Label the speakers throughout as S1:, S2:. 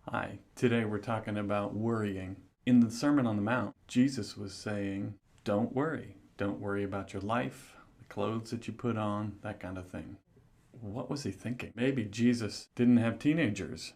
S1: Hi, today we're talking about worrying. In the Sermon on the Mount, Jesus was saying, don't worry. Don't worry about your life, the clothes that you put on, that kind of thing. What was he thinking? Maybe Jesus didn't have teenagers.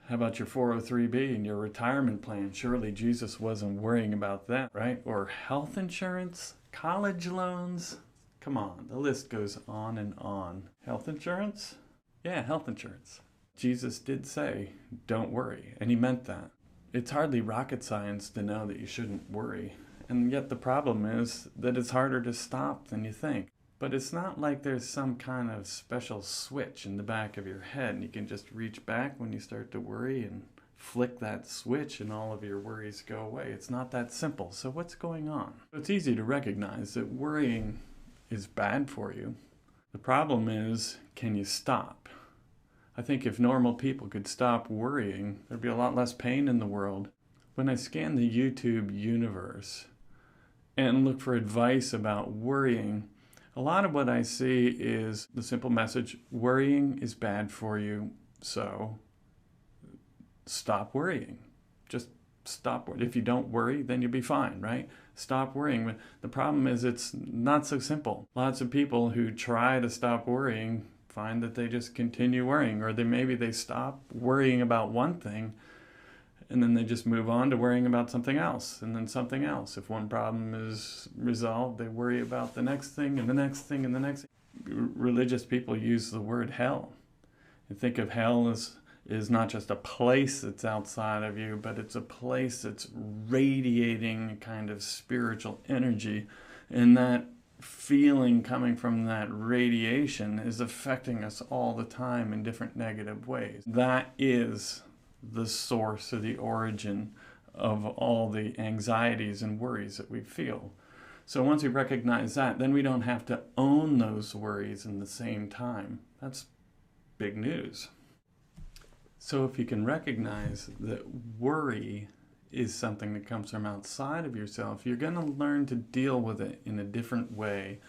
S1: How about your 403B and your retirement plan? Surely Jesus wasn't worrying about that, right? Or health insurance, college loans. Come on, the list goes on and on. Health insurance? Yeah, health insurance. Jesus did say, don't worry, and he meant that. It's hardly rocket science to know that you shouldn't worry. And yet the problem is that it's harder to stop than you think. But it's not like there's some kind of special switch in the back of your head and you can just reach back when you start to worry and flick that switch and all of your worries go away. It's not that simple. So what's going on? It's easy to recognize that worrying is bad for you. The problem is, can you stop? I think if normal people could stop worrying, there'd be a lot less pain in the world. When I scan the YouTube universe and look for advice about worrying, a lot of what I see is the simple message, worrying is bad for you, so stop worrying. Just stop worrying. If you don't worry, then you'll be fine, right? Stop worrying. But the problem is it's not so simple. Lots of people who try to stop worrying find that they just continue worrying, or maybe they stop worrying about one thing and then they just move on to worrying about something else and then something else. If one problem is resolved, they worry about the next thing and the next thing and the next thing. Religious people use the word hell and think of hell as is not just a place that's outside of you, but it's a place that's radiating a kind of spiritual energy, and that feeling coming from that radiation is affecting us all the time in different negative ways. That is the source or the origin of all the anxieties and worries that we feel. So once we recognize that, then we don't have to own those worries in the same time. That's big news. So if you can recognize that worry is something that comes from outside of yourself, you're going to learn to deal with it in a different way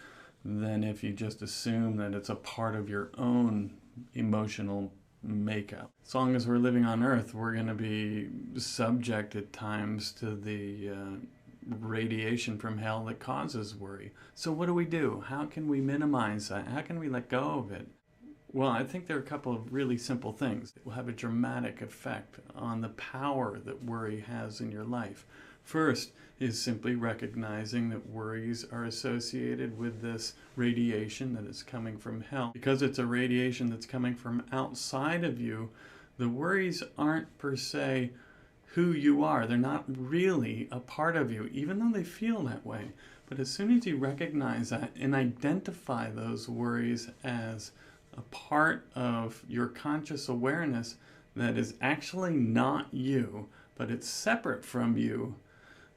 S1: than if you just assume that it's a part of your own emotional makeup. As long as we're living on earth, we're going to be subject at times to the radiation from hell that causes worry. So what do? How can we minimize that? How can we let go of it? Well, I think there are a couple of really simple things that will have a dramatic effect on the power that worry has in your life. First is simply recognizing that worries are associated with this radiation that is coming from hell. Because it's a radiation that's coming from outside of you, the worries aren't per se who you are. They're not really a part of you, even though they feel that way. But as soon as you recognize that and identify those worries as a part of your conscious awareness that is actually not you, but it's separate from you,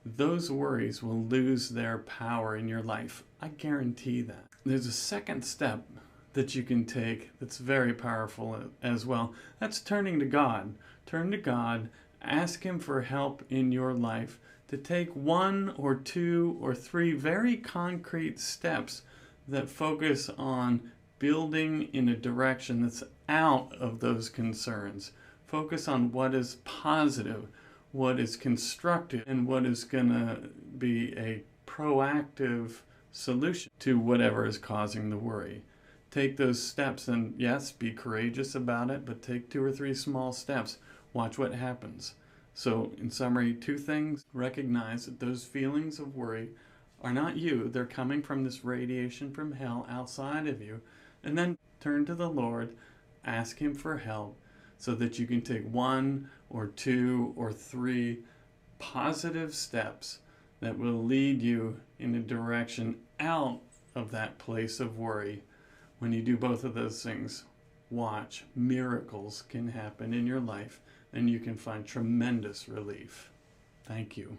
S1: those worries will lose their power in your life. I guarantee that. There's a second step that you can take that's very powerful as well. That's turning to God. Turn to God, ask Him for help in your life to take 1 or 2 or 3 very concrete steps that focus on building in a direction that's out of those concerns. Focus on what is positive, what is constructive, and what is going to be a proactive solution to whatever is causing the worry. Take those steps and yes, be courageous about it, but take 2 or 3 small steps. Watch what happens. So in summary, 2 things. Recognize that those feelings of worry are not you. They're coming from this radiation from hell outside of you. And then turn to the Lord, ask Him for help so that you can take 1 or 2 or 3 positive steps that will lead you in a direction out of that place of worry. When you do both of those things, watch, miracles can happen in your life and you can find tremendous relief. Thank you.